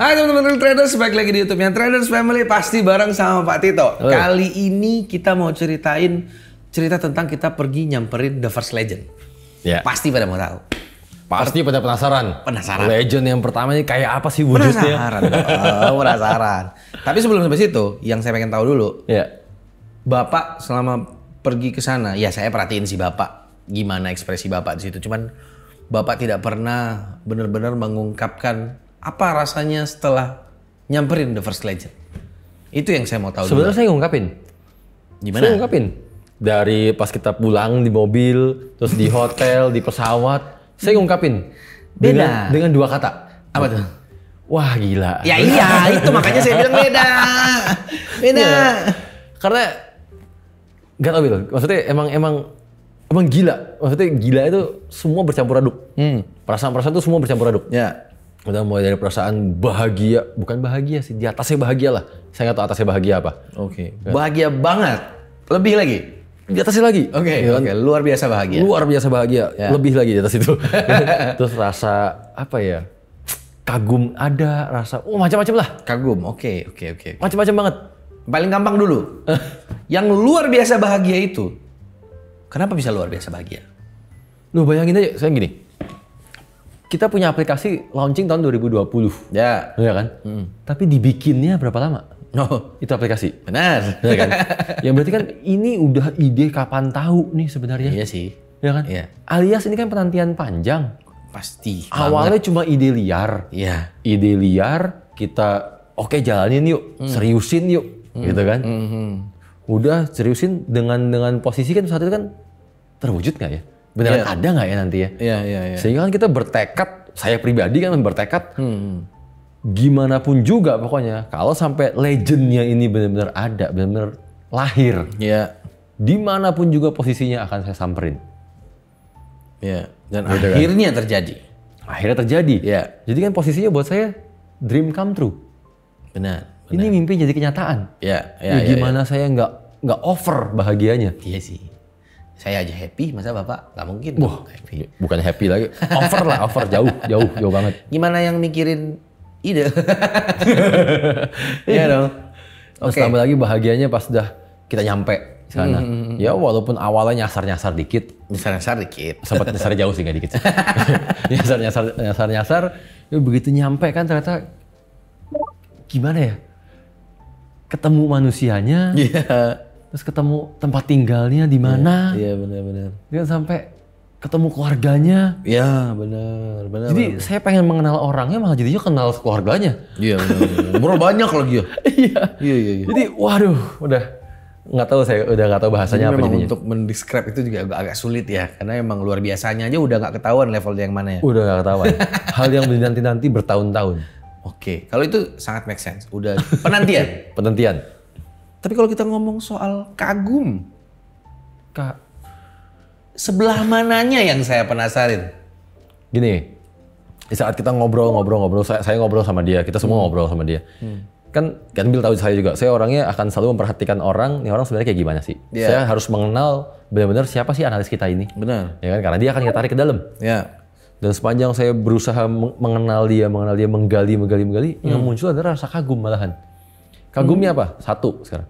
Hai teman-teman Real Traders, balik lagi di YouTube-nya Traders Family, pasti bareng sama Pak Tito. Kali ini kita mau ceritain cerita tentang kita pergi nyamperin The First Legend. Ya. Pasti pada mau tahu. Pasti pada penasaran. Penasaran. Legend yang pertama ini kayak apa sih wujudnya? Penasaran. Penasaran. Tapi sebelum sampai situ, yang saya pengen tahu dulu. Ya. Bapak selama pergi ke sana, ya saya perhatiin sih Bapak gimana ekspresi Bapak di situ. Cuman Bapak tidak pernah benar-benar mengungkapkan apa rasanya setelah nyamperin The First Legend. Itu yang saya mau tahu. Sebenarnya saya ngungkapin. Gimana? Saya ngungkapin. Dari pas kita pulang di mobil, terus di hotel, di pesawat, saya ngungkapin. Beda. Dengan dua kata. Apa tuh? Wah gila. Ya iya, itu makanya saya bilang beda. Beda. Ya. Karena gak tau Bil, maksudnya emang gila. Maksudnya gila itu semua bercampur aduk. Perasaan-perasaan itu semua bercampur aduk. Ya. Udah mulai dari perasaan bahagia, bukan bahagia sih, di atasnya bahagia lah. Saya nggak tahu atasnya bahagia apa. Oke. Bahagia banget. Lebih lagi. Di atasnya lagi. Oke. Ya kan? Oke. Luar biasa bahagia. Luar biasa bahagia. Ya. Lebih lagi di atas itu. Terus rasa apa ya? Kagum ada, rasa macam-macam lah. Kagum. Oke. Macam-macam banget. Paling gampang dulu. Yang luar biasa bahagia itu, kenapa bisa luar biasa bahagia? Lu bayangin aja, saya gini. Kita punya aplikasi launching tahun 2020. Ya. Ya kan? Tapi dibikinnya berapa lama? Oh, Itu aplikasi. benar. Ya kan? Yang berarti kan ini udah ide kapan tahu nih sebenarnya. Iya sih. Ya kan? Iya. Alias ini kan penantian panjang. Pasti. Awalnya cuma ide liar. Iya. Ide liar, kita oke jalanin yuk, seriusin yuk, gitu kan? Udah seriusin dengan posisi kan saat itu kan terwujud nggak ya? Beneran ada nggak ya nanti ya? Iya. Sehingga kan kita bertekad, saya pribadi kan bertekad, gimana pun juga pokoknya, kalau sampai legendnya ini benar-benar ada, benar-benar lahir, Iya. dimanapun juga posisinya akan saya samperin. Iya. Dan Gitu kan? akhirnya terjadi. Akhirnya terjadi. Iya. Jadi kan posisinya buat saya dream come true. Benar. Ini mimpi jadi kenyataan. Iya. Ya, gimana saya nggak over bahagianya? Iya sih. Saya aja happy, masa Bapak nggak mungkin Wah, happy. bukan happy lagi, over lah, over jauh banget. Gimana yang mikirin ide? Iya dong. Terus tambah lagi bahagianya pas udah kita nyampe di sana. Ya walaupun awalnya nyasar dikit, Besar-besar dikit. sempat nyasar jauh sih nggak dikit. nyasar, ya begitu nyampe kan ternyata gimana ya? Ketemu manusianya, Iya. terus ketemu tempat tinggalnya di mana, Iya benar. dan sampai ketemu keluarganya. Iya benar. Jadi saya pengen mengenal orangnya malah jadinya kenal keluarganya. Iya benar. Umur banyak lagi ya. Iya. Jadi waduh, udah nggak tahu saya udah nggak tahu bahasanya apa Memang jadinya. untuk mendescribe itu juga agak sulit ya, karena emang luar biasanya aja udah nggak ketahuan levelnya yang mana ya. Udah nggak ketahuan. Hal yang dinanti-nanti bertahun-tahun. Oke, kalau itu sangat make sense. Udah penantian. Penantian. Tapi kalau kita ngomong soal kagum, Kak, sebelah mananya yang saya penasarin? gini, di saat kita ngobrol, saya ngobrol sama dia, kita semua ngobrol sama dia. Kan Bill tahu saya juga, saya orangnya akan selalu memperhatikan orang, ini orang sebenarnya kayak gimana sih. Iya. Saya harus mengenal benar-benar siapa sih analis kita ini. Benar. Ya kan, karena dia akan kita tarik ke dalam. Ya. Dan sepanjang saya berusaha mengenal dia, menggali, yang muncul adalah rasa kagum malahan. Kagumnya apa? Satu sekarang.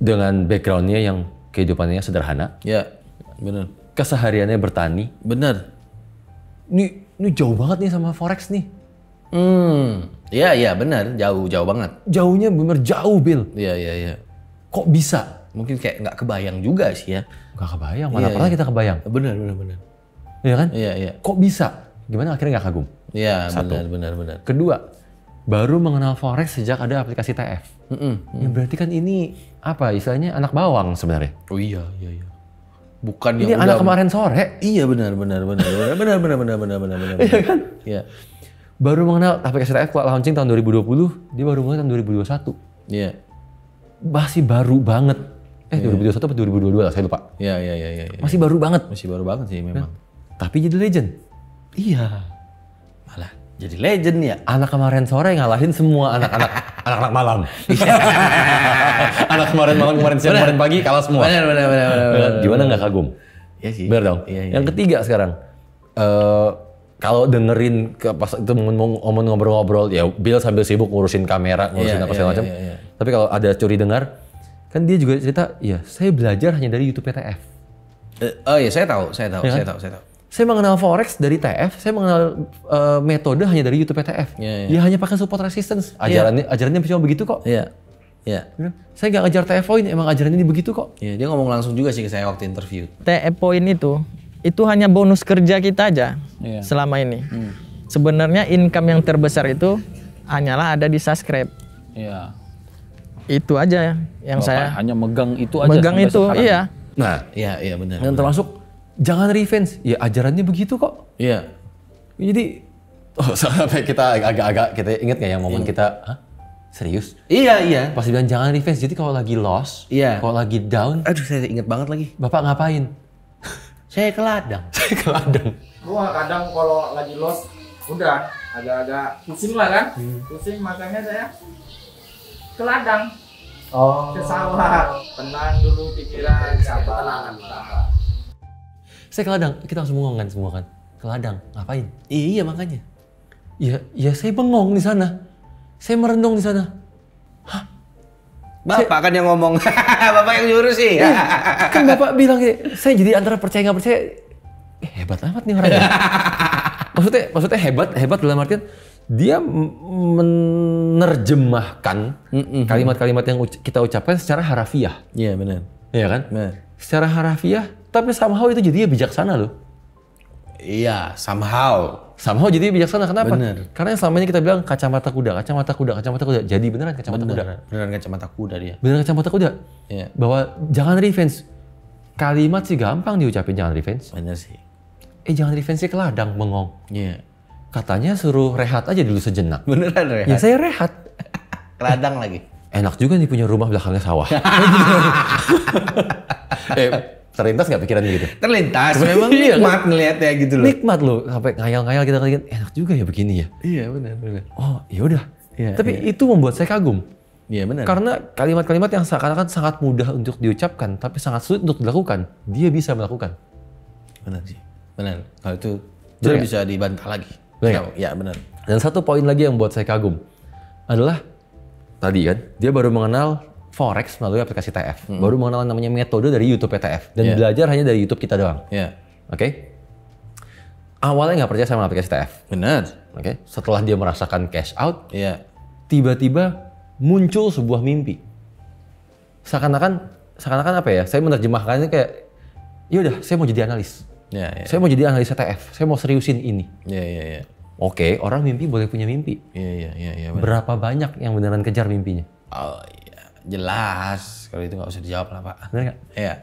Dengan backgroundnya yang kehidupannya sederhana, Ya. Benar. kesehariannya bertani. Benar. Ini jauh banget nih sama forex nih. Iya benar. Jauh banget. Jauhnya bener jauh, Bill. Iya. Kok bisa? Mungkin kayak nggak kebayang juga sih ya. Gak kebayang, mana pernah kita kebayang. Benar. Iya kan? Iya. Kok bisa? Gimana akhirnya gak kagum? Iya, Satu. benar. Kedua, baru mengenal forex sejak ada aplikasi TF. Ya berarti kan ini apa istilahnya anak bawang sebenarnya. Oh iya. Bukan Ini yang anak udah. kemarin sore. Iya benar. Iya kan? Iya. Baru mengenal aplikasi TF launching tahun 2020, dia baru mulai tahun 2021. Iya. Masih baru banget. 2021 atau 2022 lah, saya lupa. Iya. Masih baru banget. Masih baru banget sih memang. Tapi jadi legend. Iya. Malah jadi legend ya. Anak kemarin sore ngalahin semua anak-anak malam. Anak kemarin malam, siang, kemarin pagi kalah semua. Benar. Gimana nggak kagum? Iya sih. Bener dong. Iya. Yang ketiga sekarang, kalau dengerin pas itu ngomong ngobrol-ngobrol ya Bill sambil sibuk ngurusin kamera, ngurusin apa segala macam. Tapi kalau ada curi dengar, kan dia juga cerita, ya saya belajar hanya dari YouTube TF. Oh iya, saya tahu. Saya mengenal forex dari TF, saya mengenal metode hanya dari YouTube TF. Dia hanya pakai support resistance. Ajarannya cuma begitu kok. Iya. Saya nggak ngajar TF point, emang ajarannya ini begitu kok. Iya, dia ngomong langsung juga sih ke saya waktu interview. TF point itu hanya bonus kerja kita aja selama ini. Sebenarnya income yang terbesar itu hanyalah ada di subscribe. Iya. Itu aja yang Bapak saya hanya megang itu aja. megang itu, sekarang. iya. Nah, Iya benar. yang termasuk jangan revenge. Ya ajarannya begitu kok. Iya. Jadi, sampai kita agak-agak kita inget nggak yang momen kita, hah? Serius? Iya. Pas bilang jangan revenge. Jadi kalau lagi loss, kalau lagi down, Aduh, saya inget banget lagi. Bapak ngapain? Saya ke ladang. Saya ke ladang. Gua kadang kalau lagi loss udah agak-agak pusing lah kan, pusing makanya saya ke ladang, ke sawah, tenang dulu pikiran, sabar. Saya ke ladang, kita langsung bengong kan semua kan. Ke ladang, ngapain? Iya makanya. Ya saya bengong di sana. Saya merenung di sana. Bapak kan yang ngomong. Bapak yang nyuruh sih. Kan Bapak bilang gini, saya jadi antara percaya nggak percaya. Hebat amat nih orangnya. maksudnya hebat dalam artian dia menerjemahkan kalimat-kalimat yang kita ucapkan secara harafiah. Iya benar. Iya kan? Benar. Secara harafiah, tapi somehow itu jadinya bijaksana loh. Iya, somehow. Somehow jadi bijaksana, kenapa? Bener. Karena yang selama ini kita bilang kacamata kuda. Jadi beneran kacamata kuda. Beneran kacamata kuda dia. Beneran kacamata kuda. Iya. Bahwa jangan revenge. Kalimat sih gampang diucapin jangan revenge. Bener sih. Jangan revenge ke ladang bengong. Iya. Katanya suruh rehat aja dulu sejenak. Beneran rehat. Ya saya rehat. Ke ladang lagi. Enak juga nih punya rumah belakangnya sawah. Terlintas nggak pikiran gitu? Terlintas. Memang nikmat ngeliatnya gitu loh. Nikmat loh. Sampai ngayal-ngayal kita kali enak juga ya begini ya. Iya benar. Oh yaudah. Iya, Tapi itu membuat saya kagum. Iya benar. Karena kalimat-kalimat yang seakan-akan sangat mudah untuk diucapkan, tapi sangat sulit untuk dilakukan, dia bisa melakukan. Benar sih. Benar. Kalau itu Benar bisa dibantah lagi. Benar. Ya benar. Dan satu poin lagi yang buat saya kagum adalah tadi kan dia baru mengenal forex melalui aplikasi TF, baru mengenal namanya metode dari YouTube TF dan belajar hanya dari YouTube kita doang. Iya. Oke? Awalnya nggak percaya sama aplikasi TF. Benar. Oke? Setelah dia merasakan cash out, Iya. tiba-tiba muncul sebuah mimpi. Seakan-akan apa ya? Saya menerjemahkannya kayak, yaudah, saya mau jadi analis. Iya. Saya mau jadi analis TF. Saya mau seriusin ini. Iya. Oke, orang mimpi boleh punya mimpi. Iya. Berapa banyak yang beneran kejar mimpinya? Oh iya. Jelas. Kalau itu nggak usah dijawab lah Pak. Bener nggak? Iya.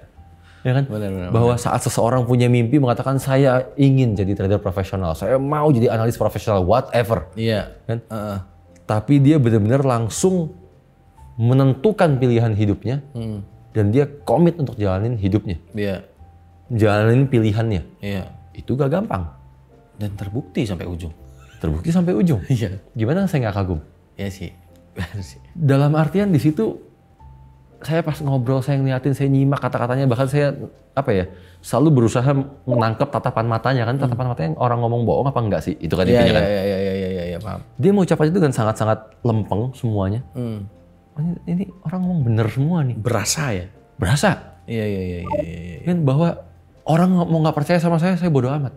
Ya kan? Benar. Bahwa saat seseorang punya mimpi mengatakan saya ingin jadi trader profesional, saya mau jadi analis profesional, whatever. Iya. Kan? Tapi dia benar-benar langsung menentukan pilihan hidupnya dan dia komit untuk jalanin hidupnya, Iya. jalanin pilihannya. Iya. Itu gak gampang. Dan terbukti sampai ujung. Terbukti sampai ujung. Iya. Gimana saya nggak kagum? Iya sih. Benar sih. Dalam artian di situ saya pas ngobrol, saya ngeliatin, saya nyimak kata-katanya, bahkan saya selalu berusaha menangkap tatapan matanya kan, tatapan matanya orang ngomong bohong apa enggak sih? Itu kan intinya kan. Iya, paham. Dia mau ucap aja itu dengan sangat-sangat lempeng semuanya. Oh, ini orang ngomong bener semua nih. Berasa ya? Berasa. Iya. Kan bahwa orang mau nggak percaya sama saya bodo amat.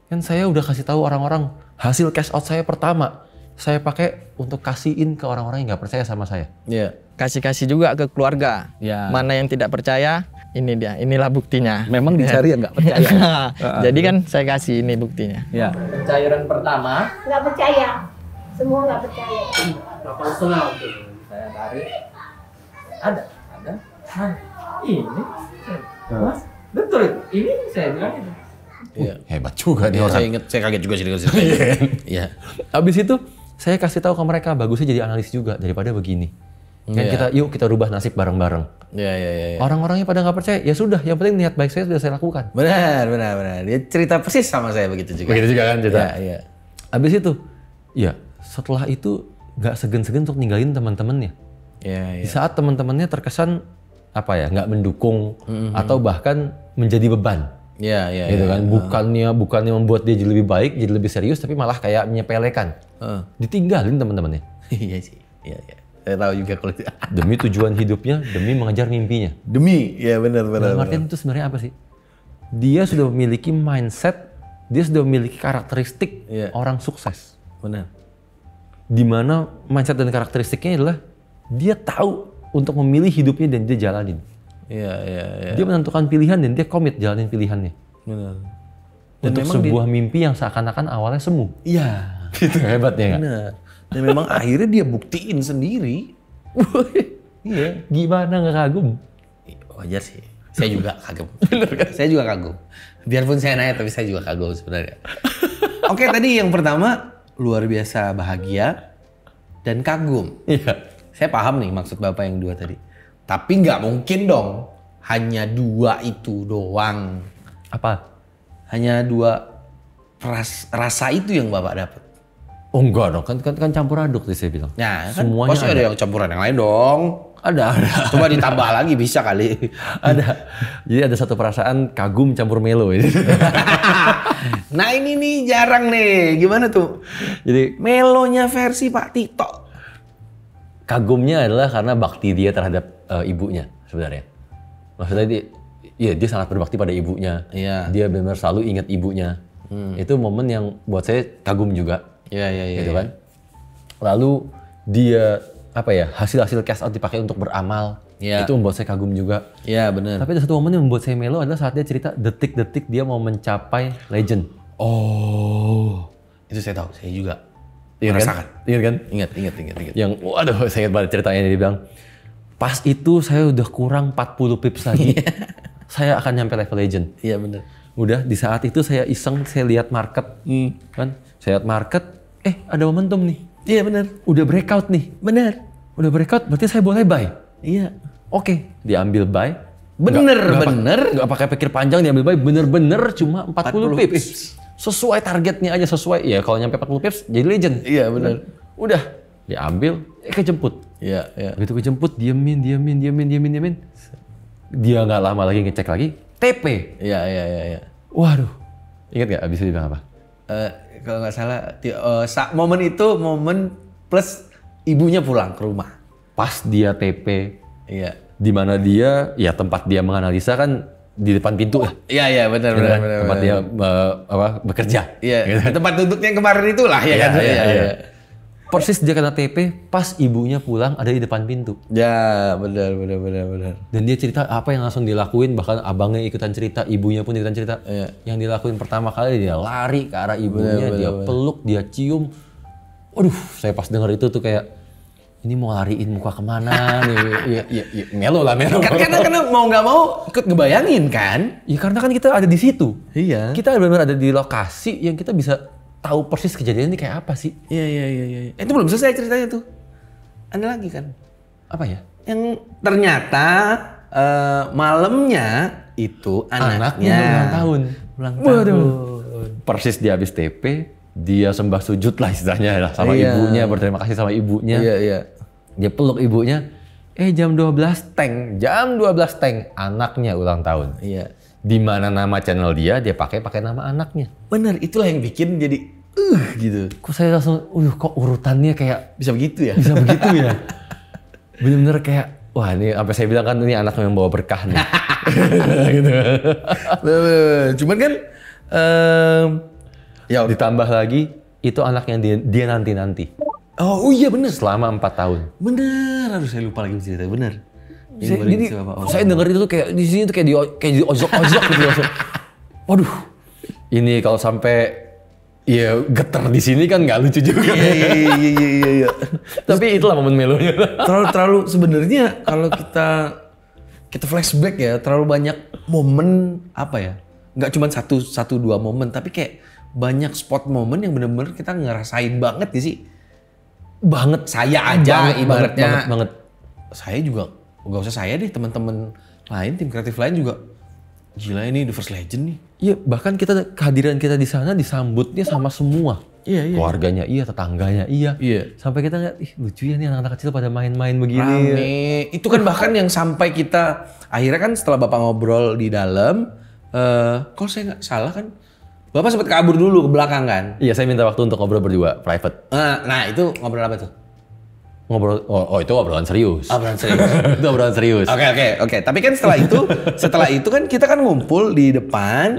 Kan saya udah kasih tahu orang-orang hasil cash out saya pertama, saya pakai untuk kasihin ke orang-orang yang nggak percaya sama saya. Iya. Kasih juga ke keluarga. Ya. Mana yang tidak percaya, inilah buktinya. Memang dicari yang nggak percaya. Jadi kan saya kasih ini buktinya. Ya. Cairan pertama, Nggak percaya, semua nggak percaya. proporsional tuh. Saya tarik, ada. Ini, Mas, betul ini saya bilang itu. Iya. Hebat juga nih Iya, orang. saya kaget juga sih dengan ceritanya. Iya. Abis itu saya kasih tahu ke mereka bagusnya jadi analis juga daripada begini. Kan kita rubah nasib bareng-bareng. Iya. Orang-orangnya pada nggak percaya, ya sudah. Yang penting niat baik saya sudah saya lakukan. Benar. Dia cerita persis sama saya begitu juga. Begitu juga kan cerita. Iya. Abis itu, ya setelah itu nggak segan-segan untuk ninggalin teman-temannya. Iya. Di saat teman-temannya terkesan nggak mendukung atau bahkan menjadi beban. Iya, iya. Gitu kan, bukannya membuat dia jadi lebih baik, jadi lebih serius, tapi malah kayak menyepelekan. Ditinggalin teman-temannya. Iya sih. Iya, iya. Saya tahu juga kalau itu. Demi tujuan hidupnya, demi mengejar mimpinya. Demi, ya benar. Dalam artian itu sebenarnya apa sih? Dia sudah memiliki mindset, dia sudah memiliki karakteristik orang sukses. Benar. Dimana mindset dan karakteristiknya adalah dia tahu untuk memilih hidupnya dan dia jalanin. Iya. Dia menentukan pilihan dan dia komit jalanin pilihannya. Benar. Untuk sebuah mimpi yang seakan-akan awalnya semu. Iya. Itu hebatnya nggak? Benar. Dan memang akhirnya dia buktiin sendiri. Iya. Gimana nggak kagum? Wajar sih. Saya juga kagum. Saya juga kagum. Biarpun saya nanya tapi saya juga kagum sebenarnya. Oke, tadi yang pertama luar biasa bahagia dan kagum. Iya. Saya paham nih maksud Bapak yang dua tadi. Tapi nggak mungkin dong hanya dua itu doang. Apa? Hanya dua rasa itu yang Bapak dapat. Oh enggak dong, kan campur aduk sih saya bilang. Nah, kan Semuanya pasti ada yang campuran yang lain dong. Ada. Coba ditambah lagi bisa kali. Ada. Jadi ada satu perasaan kagum campur melo ini. Nah ini nih jarang nih. Gimana tuh? Jadi Melonya versi Pak Tito. kagumnya adalah karena bakti dia terhadap ibunya sebenarnya. Maksudnya dia sangat berbakti pada ibunya. Iya. Dia benar selalu ingat ibunya. Itu momen yang buat saya kagum juga. Iya. Gitu kan. Lalu dia hasil cash out dipakai untuk beramal. Iya. Itu membuat saya kagum juga. Iya benar. Tapi ada satu momen yang membuat saya melo adalah saat dia cerita detik-detik dia mau mencapai legend. Oh, itu saya tahu. Saya juga merasakan. Ingat kan? Ingat. Yang waduh saya ingat banget ceritanya, dia bilang pas itu saya udah kurang 40 pips lagi. Saya akan nyampe level legend. Iya benar. Udah di saat itu saya iseng, saya lihat market. Kan? Saya lihat market, ada momentum nih. Iya benar. Udah breakout nih. Benar. Udah breakout berarti saya boleh buy. Iya. Oke, diambil buy. Bener. Nggak pakai pikir panjang, diambil buy bener-bener cuma 40 pips. Sesuai targetnya aja, sesuai. Ya kalau nyampe 40 pips jadi legend. Iya benar. Udah diambil, kejemput. Iya. Begitu kejemput, diamin. Dia nggak lama lagi ngecek lagi, TP. Iya. Waduh, ingat nggak abis itu dia bilang apa? Kalau nggak salah, momen itu momen plus ibunya pulang ke rumah. Pas dia TP, Iya. di mana dia, ya tempat dia menganalisa kan di depan pintu ya. Iya benar. Tempat dia bekerja. Iya. Tempat duduknya yang kemarin itulah ya kan. Iya. Persis dia kena TP pas ibunya pulang ada di depan pintu. Ya benar. Dan dia cerita apa yang langsung dilakuin, bahkan abangnya ikutan cerita, ibunya pun ikutan cerita. Yang dilakuin pertama kali dia lari ke arah ibunya, dia peluk, dia cium. Waduh, saya pas denger itu tuh kayak ini mau lariin muka kemana nih? Ya, melo. Karena mau nggak mau ikut ngebayangin kan? Ya karena kan kita ada di situ. Iya. Kita benar-benar ada di lokasi yang kita bisa tahu persis kejadian ini kayak apa sih. Iya. Itu belum selesai ceritanya tuh. Ada lagi kan? Apa ya? Yang ternyata malamnya itu anaknya ulang tahun. Waduh. Persis dia habis TP, dia sembah sujud lah istilahnya sama ibunya, berterima kasih sama ibunya. Iya. Dia peluk ibunya. Jam 12 jam 12 anaknya ulang tahun. Iya. Di mana nama channel dia pakai nama anaknya. Bener, itulah yang bikin jadi gitu. Kok saya langsung, kok urutannya kayak Bisa begitu ya? bisa begitu ya. Bener-bener kayak, wah ini sampai saya bilang kan ini anak yang bawa berkah nih. Gitu. Cuman kan Ya ditambah lagi itu anak yang dia nanti. oh iya bener. Selama 4 tahun. Bener, aduh saya lupa lagi cerita. Bener. Saya denger itu tuh kayak di sini tuh kayak di ojok-ojok gitu langsung. Waduh. Ini kalau sampai geter di sini kan nggak lucu juga. Iya. Tapi itulah momen melonya. terlalu sebenarnya kalau kita flashback ya, terlalu banyak momen nggak cuma satu dua momen, tapi kayak banyak spot momen yang bener-bener kita ngerasain banget sih. Banget saya aja ibaratnya. Banget. Saya juga gak usah saya deh, teman-teman lain, tim kreatif lain juga gila ini The First Legend nih. Iya, bahkan kehadiran kita di sana disambutnya sama semua. Iya. Keluarganya tetangganya iya. Sampai kita ngeliat, lucu ya nih anak-anak kecil pada main-main begini. Rame. Itu kan bahkan yang sampai kita akhirnya kan setelah Bapak ngobrol di dalam, Kalau saya nggak salah kan, Bapak sempat kabur dulu ke belakang kan? Iya, saya minta waktu untuk ngobrol berdua, private. Nah itu ngobrol apa tuh? Ngobrol, itu obrolan serius. Obrolan serius. Itu obrolan serius. Oke. Tapi kan setelah itu kan kita kan ngumpul di depan.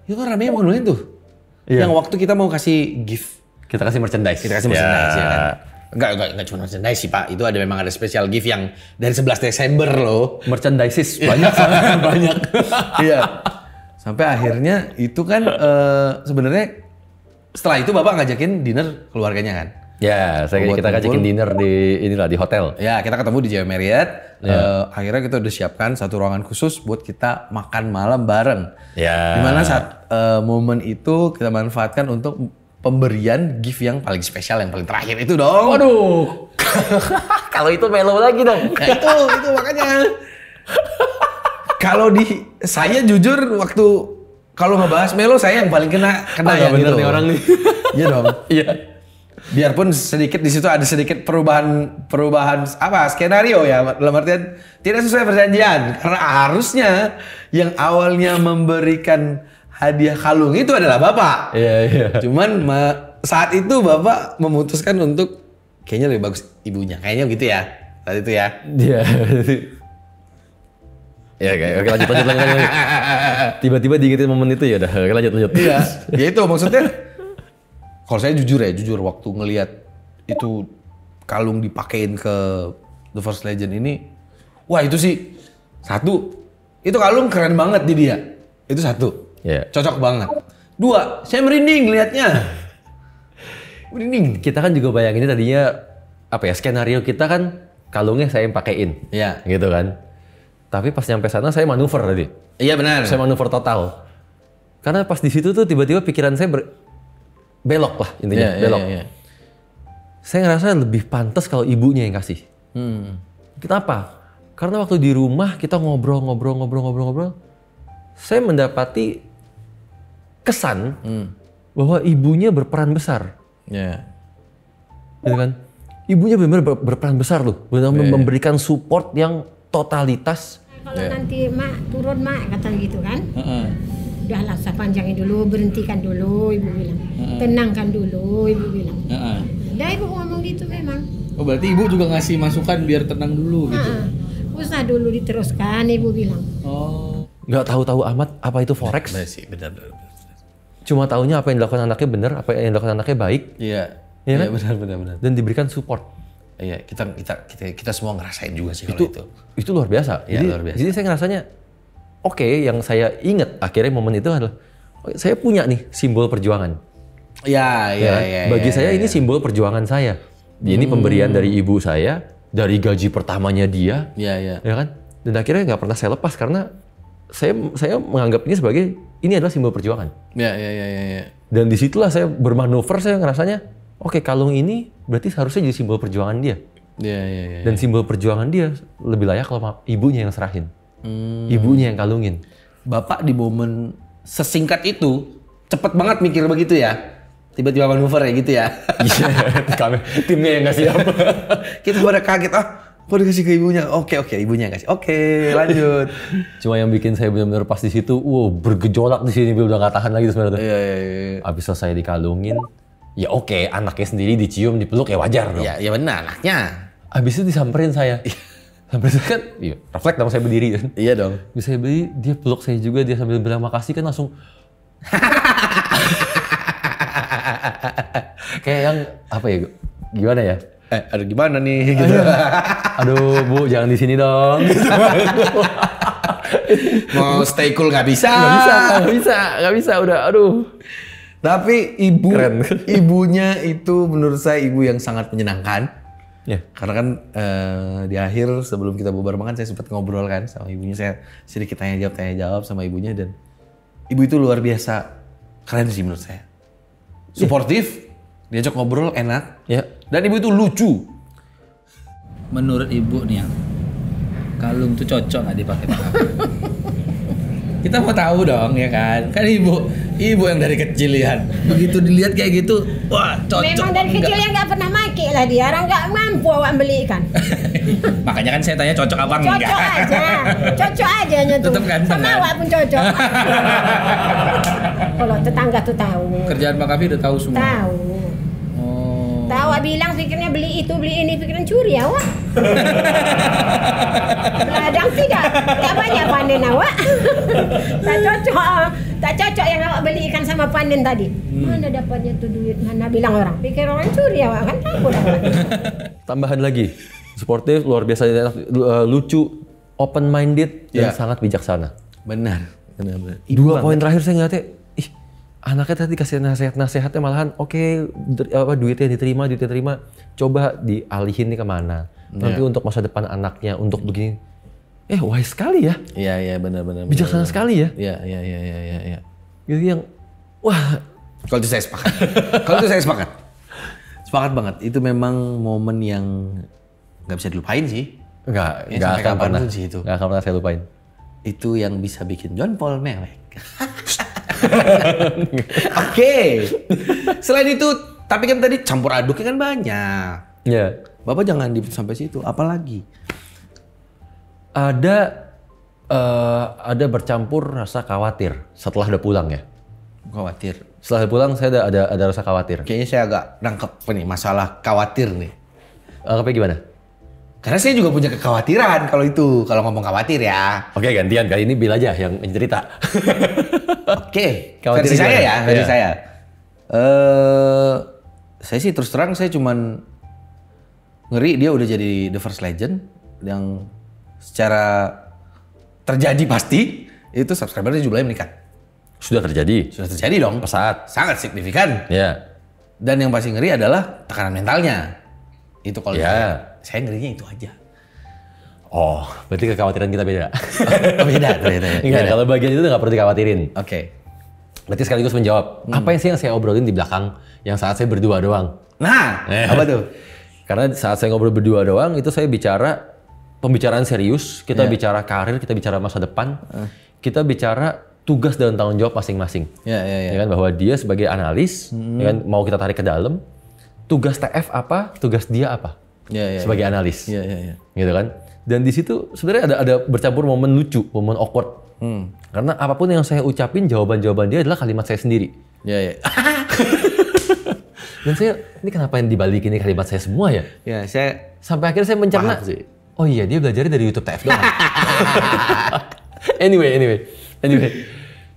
Itu kan ramenya mau ngobrolin tuh. Iya. Yang waktu kita mau kasih gift. Kita kasih merchandise. Ya kan? Enggak cuma merchandise sih Pak. Itu memang ada special gift yang dari 11 Desember loh. Merchandises banyak soalnya. Banyak. Iya. Sampai akhirnya itu kan sebenarnya setelah itu Bapak ngajakin dinner keluarganya kan? Ya, kita ngajakin dinner di hotel. Ya, kita ketemu di JW Marriott. Akhirnya kita udah siapkan satu ruangan khusus buat kita makan malam bareng. Ya. Dimana saat momen itu kita manfaatkan untuk pemberian gift yang paling spesial, yang paling terakhir itu dong. Waduh. Kalau itu melo lagi dong. Nah, itu makanya. Kalau saya jujur waktu kalau ngebahas melo saya yang paling kena yang bener itu. nih orang nih. Iya dong. Iya. Biarpun sedikit di situ ada sedikit perubahan skenario ya, dalam artian tidak sesuai perjanjian karena harusnya yang awalnya memberikan hadiah kalung itu adalah Bapak. Iya. Cuman saat itu Bapak memutuskan untuk kayaknya lebih bagus ibunya, kayaknya gitu ya saat itu ya. Iya. Ya kayak oke lanjut. Tiba-tiba diingetin momen itu ya udah. Oke lanjut. Iya. Ya itu maksudnya. Kalau saya jujur waktu ngelihat itu kalung dipakein ke The First Legend ini, wah itu sih satu, itu kalung keren banget di dia, itu satu, cocok banget. Dua, saya merinding liatnya, merinding. Kita kan juga bayanginnya tadinya skenario kita kan kalungnya saya yang pakein, gitu kan. Tapi pas nyampe sana saya manuver tadi. Iya benar. Saya manuver total. Karena pas di situ tuh tiba-tiba pikiran saya belok lah intinya, belok. Iya. Saya ngerasa lebih pantas kalau ibunya yang kasih. Kenapa? Karena waktu di rumah kita ngobrol, saya mendapati kesan bahwa ibunya berperan besar. Iya. Gitu kan? Ibunya benar-benar berperan besar loh, benar-benar memberikan support yang totalitas. Kalau nanti mak turun mak kata gitu kan. Udahlah panjangin dulu, berhentikan dulu, ibu bilang. Tenangkan dulu, ibu bilang. Udah ibu ngomong gitu memang. Oh berarti ibu juga ngasih masukan biar tenang dulu gitu? Usah dulu diteruskan, ibu bilang. Oh. Nggak tahu-tahu amat apa itu forex. Benar. Cuma taunya apa yang dilakukan anaknya benar, apa yang dilakukan anaknya baik. Iya. Iya kan? Benar. Dan diberikan support. Iya, kita semua ngerasain juga sih kalau itu. Itu luar biasa. Iya, luar biasa. Jadi saya ngerasanya yang saya ingat akhirnya momen itu adalah saya punya nih simbol perjuangan. Iya. Bagi saya ini simbol perjuangan saya. Ini pemberian dari ibu saya, dari gaji pertamanya dia. Iya. Ya kan? Dan akhirnya nggak pernah saya lepas karena saya menganggap ini sebagai ini adalah simbol perjuangan. Iya. Dan disitulah saya bermanuver, saya ngerasanya kalung ini berarti seharusnya jadi simbol perjuangan dia. Iya. Dan simbol perjuangan dia lebih layak kalau ibunya yang serahin. Ibunya yang kalungin. Bapak di momen sesingkat itu cepet banget mikir begitu ya. Tiba-tiba manuver ya gitu ya. Timnya yang ngasih apa? Kita pada kaget, kok dikasih ke ibunya? Oke, ibunya yang kasih. Oke, lanjut. Cuma yang bikin saya benar-benar pas di situ, bergejolak di sini, udah nggak tahan lagi sebenarnya. Iya. Abis selesai dikalungin, ya anaknya sendiri dicium, dipeluk ya wajar dong. Iya benar, anaknya. Abis itu disamperin saya. Sampai saya kan, refleks dong saya berdiri kan. Iya dong. Bisa saya berdiri, dia peluk saya juga, dia sambil bilang makasih kan langsung. Kayak yang gimana ya? Aduh gimana nih gitu. Aduh Bu, jangan di sini dong. Mau stay cool nggak bisa. Nggak bisa, udah aduh. Tapi ibunya itu menurut saya ibu yang sangat menyenangkan. Ya. Karena kan di akhir sebelum kita bubar makan saya sempat ngobrol kan sama ibunya, saya sedikit tanya jawab sama ibunya dan ibu itu luar biasa keren sih menurut saya. Suportif, diajak ngobrol enak, dan ibu itu lucu. Menurut ibu nih kalung tuh cocok nggak dipakai? Kita mau tahu dong ya kan. Kan ibu yang dari kecil lihat. Begitu dilihat kayak gitu, wah cocok. Memang dari kecil yang nggak pernah make lah dia, orang nggak mampu awak belikan. Makanya kan saya tanya cocok apa enggak. Cocok aja tuh. Tetep ganteng, sama kan? awak pun cocok. Kalau tetangga tuh tahu. Kerjaan Pak Kavi udah tahu semua. Tahu. Oh. Tahu awak bilang pikirnya beli itu beli ini pikiran curi awak. Ladang tidak banyak panen awak. Tak cocok yang awak beli ikan sama panen tadi. Mana dapatnya tuh duit? Mana bilang orang? Pikir orang curi awak kan takut awak. Tambahan lagi, sportif, luar biasa, lucu, open minded dan sangat bijaksana. Benar. 2 poin terakhir saya ngeliatnya, anaknya tadi kasih nasihatnya malahan, duitnya diterima, coba dialihin nih kemana. Nanti untuk masa depan anaknya, untuk begini. Wise sekali ya. Iya, benar. Bijaksana sekali ya. Iya. Gitu yang, wah. Kalau itu saya sepakat. Sepakat banget. Itu memang momen yang nggak bisa dilupain sih. Nggak sampai akan pernah sih itu. Nggak akan pernah saya lupain. Itu yang bisa bikin John Paul mewek. Oke. Selain itu, tapi kan tadi campur aduknya kan banyak. Iya. Bapak jangan sampai situ. Apalagi? Ada bercampur rasa khawatir setelah udah pulang ya. Khawatir. Setelah pulang saya ada rasa khawatir. Kayaknya saya agak nangkep nih masalah khawatir nih. Nangkepnya gimana? Karena saya juga punya kekhawatiran kalau ngomong khawatir ya. Oke, gantian kali ini Bil aja yang cerita. Oke, Khawatir versi saya gimana? ya, versi Iya. saya. Saya sih terus terang saya cuman ngeri dia udah jadi The First Legend yang secara terjadi pasti itu subscribernya jumlahnya meningkat. Sudah terjadi. Sudah terjadi dong. Pesat. Sangat signifikan. Ya. Dan yang pasti ngeri adalah tekanan mentalnya. Itu kalau Ya. saya ngerinya itu aja. Oh, berarti kekhawatiran kita beda. Beda ternyata ya. Enggak, kalau bagian itu nggak perlu dikhawatirin. Oke. Berarti sekaligus menjawab, apa yang saya obrolin di belakang yang saat saya berdua doang? Nah, apa tuh? Karena saat saya ngobrol berdua doang, itu saya bicara pembicaraan serius, kita bicara karir, kita bicara masa depan, kita bicara tugas dan tanggung jawab masing-masing. Ya. Ya kan, bahwa dia sebagai analis, ya kan, mau kita tarik ke dalam, tugas TF apa, tugas dia apa, sebagai analis, Iya. gitu kan. Dan di situ sebenarnya ada bercampur momen lucu, momen awkward. Karena apapun yang saya ucapin, jawaban dia adalah kalimat saya sendiri. Iya. Dan saya, ini kenapa yang dibalikin ini kalimat saya semua ya? Ya, saya Sampai akhirnya saya mencerna, paham sih. oh iya dia belajarnya dari YouTube TF doang. Anyway.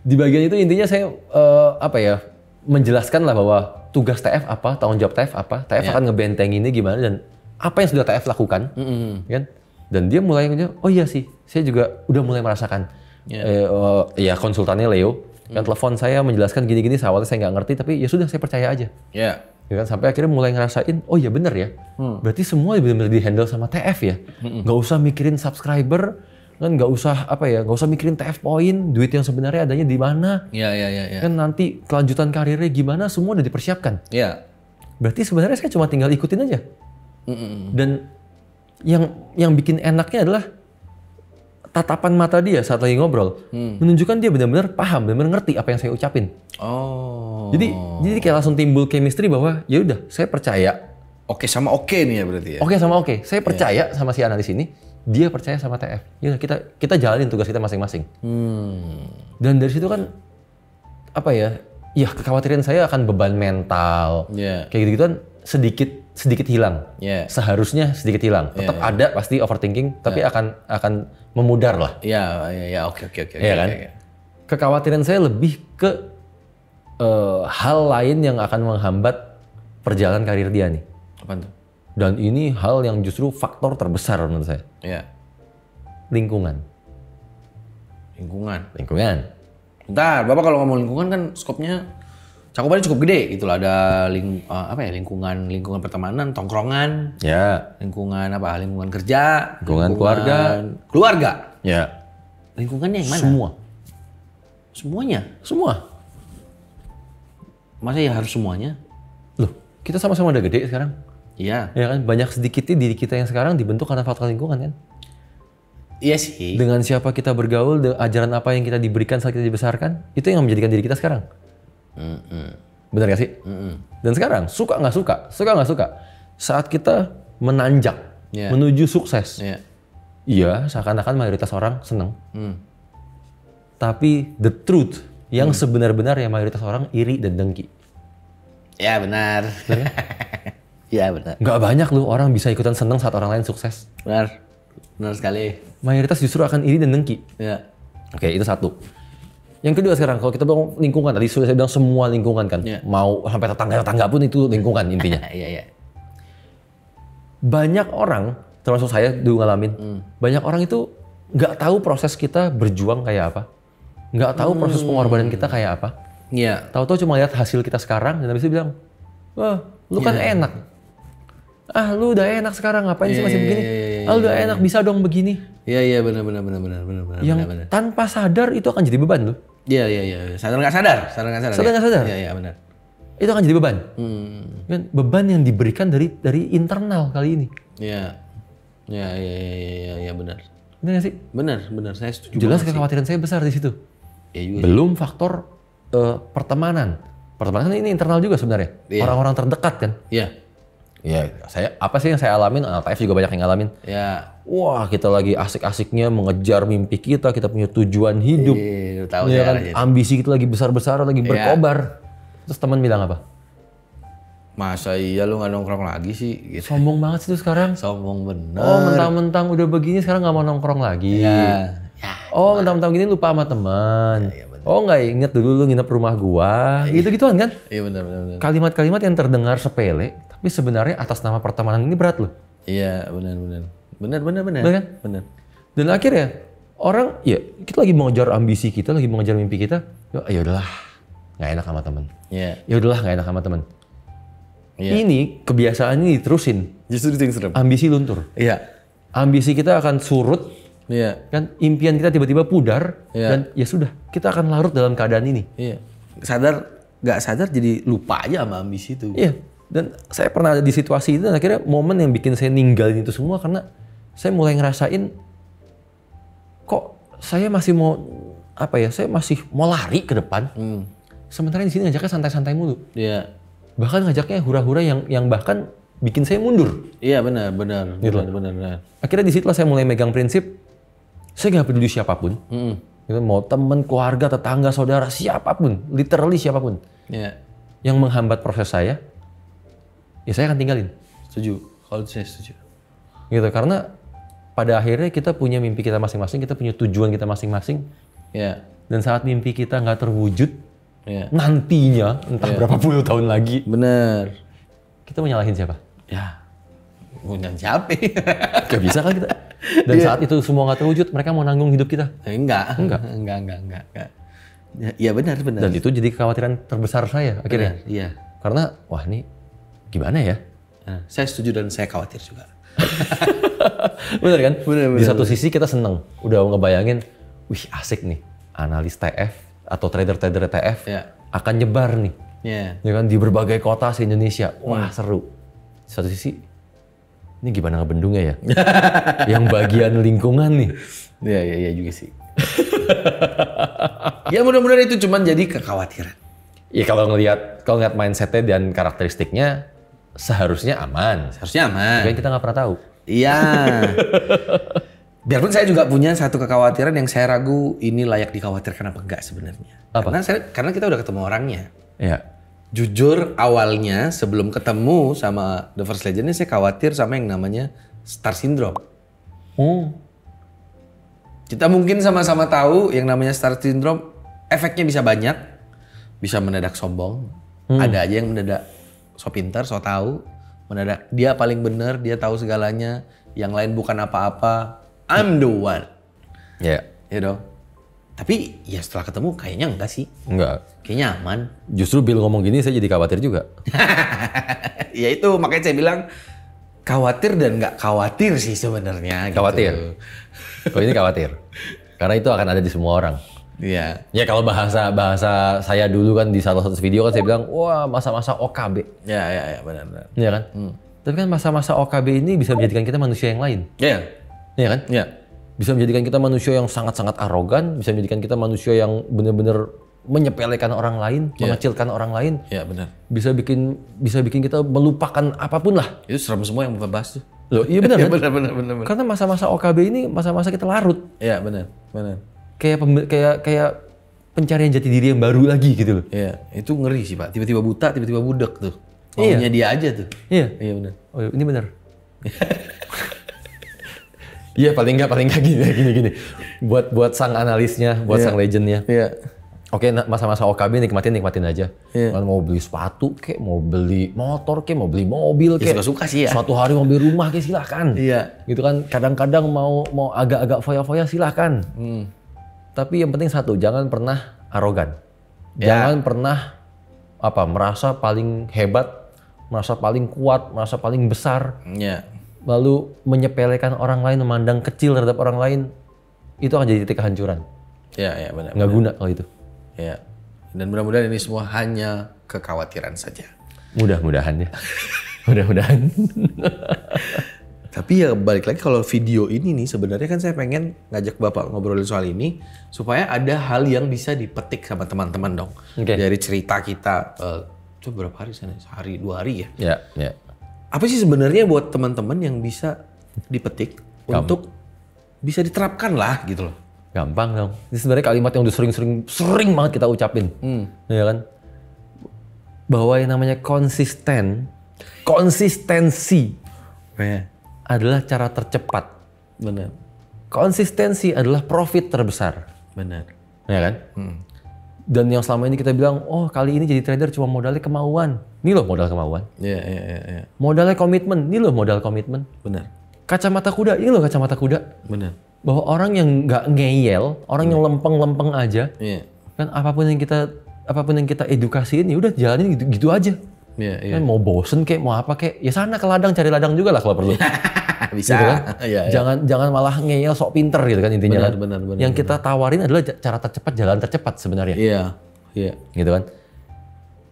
Di bagian itu intinya saya menjelaskan lah bahwa tugas TF apa, tanggung jawab TF apa, TF akan ngebenteng ini gimana dan apa yang sudah TF lakukan, kan? Dan dia mulai oh iya sih, saya juga udah mulai merasakan. Konsultannya Leo kan telepon saya menjelaskan gini-gini, awalnya saya nggak ngerti tapi ya sudah saya percaya aja. Ya. Ya kan, sampai akhirnya mulai ngerasain, oh iya bener ya, berarti semua benar-benar di-handle sama TF ya, nggak usah mikirin subscriber, kan nggak usah mikirin TF poin, duit yang sebenarnya adanya di mana, Ya. kan nanti kelanjutan karirnya gimana, semua udah dipersiapkan. Ya. Berarti sebenarnya saya cuma tinggal ikutin aja. Dan yang bikin enaknya adalah tatapan mata dia saat lagi ngobrol, menunjukkan dia benar-benar paham, benar-benar ngerti apa yang saya ucapin. Oh. Jadi kayak langsung timbul chemistry bahwa ya udah saya percaya. Oke sama oke nih ya berarti ya. Oke sama oke. Saya percaya sama si analis ini, dia percaya sama TF. Ya kita jalanin tugas kita masing-masing. Dan dari situ kan ya kekhawatiran saya akan beban mental. Yeah. Kayak gitu kan sedikit hilang. Yeah. Seharusnya sedikit hilang. Tetap ada pasti overthinking, tapi akan memudar lah. Ya, oke. Iya kan? Kekhawatiran saya lebih ke hal lain yang akan menghambat perjalanan karir dia nih. Apa tuh? Dan ini hal yang justru faktor terbesar menurut saya. Ya. Lingkungan. Bentar, Bapak kalau ngomong lingkungan kan skopnya cakupannya cukup gede gitu lah. Ada lingkungan pertemanan, tongkrongan, Ya. lingkungan kerja, Lingkungan keluarga. Ya. Lingkungannya yang mana? Semua. Semuanya? Masa ya harus semuanya? Loh, kita sama-sama udah gede sekarang. Iya. Ya kan, banyak sedikitnya diri kita yang sekarang dibentuk karena faktor lingkungan kan. Iya sih. Dengan siapa kita bergaul, ajaran apa yang kita diberikan saat kita dibesarkan, itu yang menjadikan diri kita sekarang. Benar gak sih? Dan sekarang, suka nggak suka, saat kita menanjak menuju sukses, iya seakan-akan mayoritas orang seneng. Tapi the truth, yang sebenar-benar ya mayoritas orang iri dan dengki. Ya benar. Ya benar. Nggak banyak loh orang bisa ikutan seneng saat orang lain sukses. Benar. Benar sekali. Mayoritas justru akan iri dan dengki. Ya. Oke, itu satu. Yang kedua sekarang, kalau kita bilang lingkungan, tadi sudah saya bilang semua lingkungan kan. Mau sampai tetangga pun itu lingkungan intinya. Iya. Banyak orang, termasuk saya dulu ngalamin, banyak orang itu nggak tahu proses kita berjuang kayak apa. Nggak tahu proses pengorbanan kita kayak apa. Iya. Tahu-tahu cuma lihat hasil kita sekarang, dan habis itu bilang, wah lu kan enak. Lu udah enak sekarang, ngapain sih masih begini? Lu udah enak, bisa dong begini. Iya benar. Yang tanpa sadar itu akan jadi beban loh. Iya. Sadar nggak sadar. Iya benar. Itu akan jadi beban. Kan beban yang diberikan dari internal kali ini. Iya benar. Benar nggak sih? Benar. Saya setuju. Jelas kekhawatiran saya besar di situ. Ya, juga belum faktor pertemanan. Pertemanan ini internal juga sebenarnya. Orang-orang terdekat kan. Iya. Ya, apa sih yang saya alamin? TF juga banyak yang ngalamin. Ya. Wah, kita lagi asik-asiknya mengejar mimpi kita punya tujuan hidup. Tahu ya kan? Ambisi kita lagi besar-besar, lagi berkobar. Terus teman bilang apa? Masa iya lu nggak nongkrong lagi sih? Gitu. Sombong banget sih tuh sekarang. Sombong bener. Oh, mentang-mentang udah begini sekarang nggak mau nongkrong lagi. Ya. Oh, mentang-mentang gini lupa sama teman. Oh, nggak inget dulu lu nginep rumah gua. Gitu-gituan kan? Iya benar. Kalimat-kalimat yang terdengar sepele, tapi sebenarnya atas nama pertemanan ini berat loh. Iya, benar. Benar kan? Benar. Dan akhirnya orang, ya kita lagi mengejar ambisi kita, lagi mengejar mimpi kita. Ya udahlah, nggak enak sama teman. Iya. Ya udahlah, nggak enak sama teman. Iya. Ini kebiasaan ini diterusin. Justru itu yang serem. Ambisi luntur. Iya. Ambisi kita akan surut. Iya. Kan impian kita tiba-tiba pudar. Iya. Dan ya sudah, kita akan larut dalam keadaan ini. Iya. Nggak sadar jadi lupa aja sama ambisi itu. Iya. Dan saya pernah ada di situasi itu dan akhirnya momen yang bikin saya ninggalin itu semua karena saya mulai ngerasain kok saya masih mau saya masih mau lari ke depan. Sementara di sini ngajaknya santai-santai mulu. Iya. Bahkan ngajaknya hura-hura yang bahkan bikin saya mundur. Iya benar. Gitu. Benar. Akhirnya di situlah saya mulai megang prinsip saya nggak peduli siapapun. Gitu, mau teman, keluarga, tetangga, saudara, siapapun, literally siapapun. Iya. Yang menghambat proses saya, ya saya akan tinggalin. Setuju. Kalau saya setuju. Gitu, karena pada akhirnya kita punya mimpi kita masing-masing, kita punya tujuan kita masing-masing. Iya. Dan saat mimpi kita nggak terwujud, nantinya, entah berapa puluh tahun lagi, bener. Kita mau nyalahin siapa? Ya, mau nyalahin siapa? Gak bisa kan kita. Dan saat itu semua nggak terwujud, mereka mau nanggung hidup kita. Enggak. Ya benar. Dan itu jadi kekhawatiran terbesar saya akhirnya. Benar, iya. Karena, wah ini gimana ya? Nah, saya setuju dan saya khawatir juga. Bener kan? Bener. Di satu sisi kita seneng, udah ngebayangin, wih asik nih, analis TF atau trader-trader TF akan nyebar nih. Ya kan, di berbagai kota se-Indonesia. Wah seru. Di satu sisi, ini gimana ngebendungnya ya? Yang bagian lingkungan nih. Iya juga sih. Ya mudah-mudahan itu cuma jadi kekhawatiran. Ya kalau ngelihat mindsetnya dan karakteristiknya seharusnya aman. Tapi kita nggak pernah tahu. Iya. Biarpun saya juga punya satu kekhawatiran yang saya ragu ini layak dikhawatirkan apa enggak sebenarnya. Apa? Karena kita udah ketemu orangnya. Ya. Jujur awalnya sebelum ketemu sama The First Legend ini saya khawatir sama yang namanya Star Syndrome. Kita mungkin sama-sama tahu yang namanya Star Syndrome efeknya bisa banyak. Bisa mendadak sombong. Ada aja yang mendadak so pintar, so tahu. Mendadak dia paling benar, dia tahu segalanya. Yang lain bukan apa-apa. I'm the one. Ya. Ya dong. Tapi ya setelah ketemu kayaknya enggak sih. Enggak. Kayaknya aman. Justru Bill ngomong gini saya jadi khawatir juga. Ya itu makanya saya bilang khawatir dan nggak khawatir sih sebenarnya. Khawatir. Gitu. Kalau ini khawatir. Karena itu akan ada di semua orang. Iya. Ya kalau bahasa saya dulu kan di salah satu video kan saya bilang, wah masa-masa OKB. Ya benar. Iya kan? Tapi kan masa-masa OKB ini bisa menjadikan kita manusia yang lain. Iya. Iya kan? Iya. bisa menjadikan kita manusia yang sangat-sangat arogan, bisa menjadikan kita manusia yang benar-benar menyepelekan orang lain, mengecilkan orang lain. Iya benar. Bisa bikin kita melupakan apapun lah. Itu serem semua yang bukan bahas tuh. Loh, iya benar kan? benar. Karena masa-masa OKB ini masa-masa kita larut. Iya benar. Kayak pencarian jati diri yang baru lagi gitu loh. Iya, itu ngeri sih Pak. Tiba-tiba buta, tiba-tiba budak tuh. Maunya dia aja tuh. Iya. Iya benar. Oh, ini benar. Iya paling nggak gini. Buat sang analisnya, buat sang legendnya. Iya. Oke, masa-masa OKB nikmatin aja. Iya. Mau beli sepatu kek, mau beli motor kek, mau beli mobil kek. Suka-suka sih ya. Suatu hari mau beli rumah kek silakan. Iya. Gitu kan. Kadang-kadang mau agak-agak foya-foya silakan. Tapi yang penting satu, jangan pernah arogan. Jangan pernah merasa paling hebat, merasa paling kuat, merasa paling besar. Iya. Lalu menyepelekan orang lain, memandang kecil terhadap orang lain. Itu akan jadi titik kehancuran. Iya, benar. Nggak guna kalau itu. Ya, dan mudah-mudahan ini semua hanya kekhawatiran saja. Mudah-mudahan ya. Mudah-mudahan. Tapi ya balik lagi kalau video ini nih sebenarnya kan saya pengen ngajak Bapak ngobrolin soal ini supaya ada hal yang bisa dipetik sama teman-teman dong. Oke. Dari cerita kita, itu berapa hari sana? Sehari, 2 hari ya? Ya. Apa sih sebenarnya buat teman-teman yang bisa dipetik untuk bisa diterapkan lah gitu loh. Gampang dong. Ini sebenarnya kalimat yang udah sering banget kita ucapin. Ya kan? Bahwa yang namanya konsistensi adalah cara tercepat. Benar. Konsistensi adalah profit terbesar. Benar. Ya kan? Dan yang selama ini kita bilang, oh kali ini jadi trader cuma modalnya kemauan. Ini loh modal kemauan. Iya. Modalnya komitmen. Ini loh modal komitmen. Benar. Kacamata kuda. Ini loh kacamata kuda. Benar. Bahwa orang yang nggak ngeyel, orang yang lempeng-lempeng aja, kan apapun yang kita edukasiin ya udah jalanin gitu aja. Iya. Kan mau bosen kek, mau apa kek, ya sana ke ladang cari ladang juga lah kalau perlu. Bisa. Gitu kan? Iya. Jangan malah ngeyel sok pinter gitu kan intinya. Benar. Yang kita tawarin adalah cara tercepat, jalan tercepat sebenarnya. Iya. Gitu kan.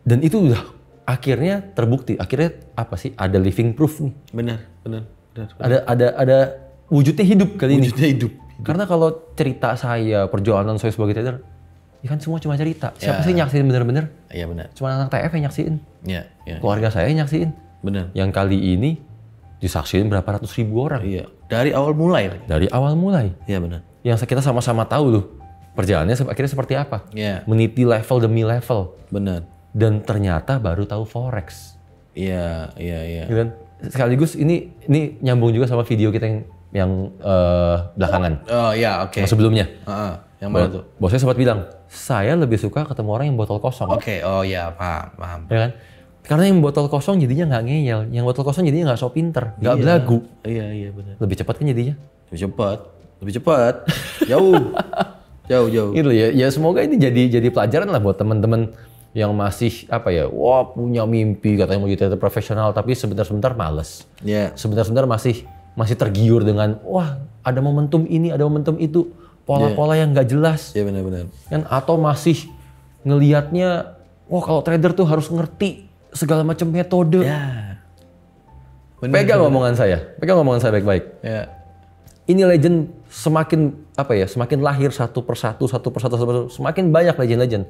Dan itu udah akhirnya terbukti. Akhirnya apa sih? Ada living proof nih. Benar. Ada wujudnya hidup kali ini. Wujudnya hidup. Karena kalau cerita saya, perjalanan saya sebagai trader, ya kan semua cuma cerita. Siapa sih nyaksiin bener-bener? Iya benar. Cuma anak TF yang nyaksiin. Iya. Keluarga saya yang nyaksiin. Benar. Yang kali ini disaksiin berapa ratus ribu orang. Iya. Dari awal mulai. Dari awal mulai. Iya benar. Yang kita sama-sama tahu loh perjalanannya akhirnya seperti apa. Iya. Meniti level demi level. Benar. Dan ternyata baru tahu forex. Iya. Dan sekaligus ini nyambung juga sama video kita yang belakangan. Oh iya, oke. Yang sebelumnya. Yang mana tuh? Bosnya sempat bilang, saya lebih suka ketemu orang yang botol kosong. Oke, oh iya, paham. Ya kan? Karena yang botol kosong jadinya nggak ngeyel, yang botol kosong jadinya nggak sok pinter, nggak belagu. Iya benar. Lebih cepat kan jadinya? Lebih cepat. Jauh. Gitu ya. Ya semoga ini jadi pelajaran lah buat teman-teman yang masih punya mimpi katanya mau jadi trader profesional tapi sebentar-sebentar males. Iya. Sebentar-sebentar masih tergiur dengan ada momentum ini, ada momentum itu, pola-pola yang nggak jelas. Iya benar. Kan atau masih ngelihatnya kalau trader tuh harus ngerti segala macam metode. Ya. Pegang omongan saya baik-baik. Ya. Ini legend semakin lahir satu persatu, semakin banyak legend-legend.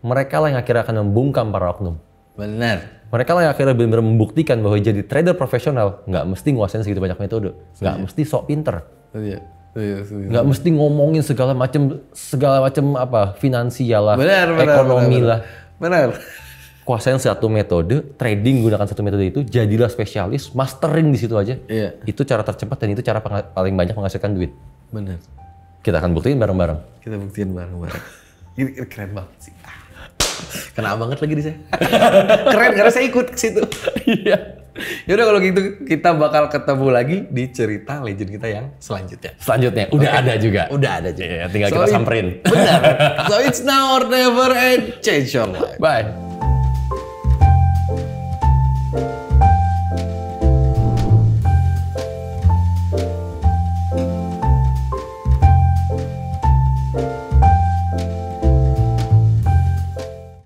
Mereka lah yang akhirnya akan membungkam para oknum. Benar. Mereka lah yang akhirnya benar-benar membuktikan bahwa jadi trader profesional nggak mesti nguasain segitu banyak metode, nggak mesti sok pinter, nggak mesti ngomongin segala macam finansial lah, ekonomi lah. Benar. Kuasain satu metode, trading gunakan satu metode itu, jadilah spesialis, mastering di situ aja. Iya. Itu cara tercepat dan itu cara paling banyak menghasilkan duit. Benar. Kita akan buktiin bareng-bareng. Ini keren banget sih. Kena banget lagi di saya. Keren karena saya ikut ke situ. Iya. Yaudah kalau gitu kita bakal ketemu lagi di cerita legend kita yang selanjutnya. Udah ada juga. Ya, tinggal kita samperin. Benar. So it's now or never and change your life. Bye.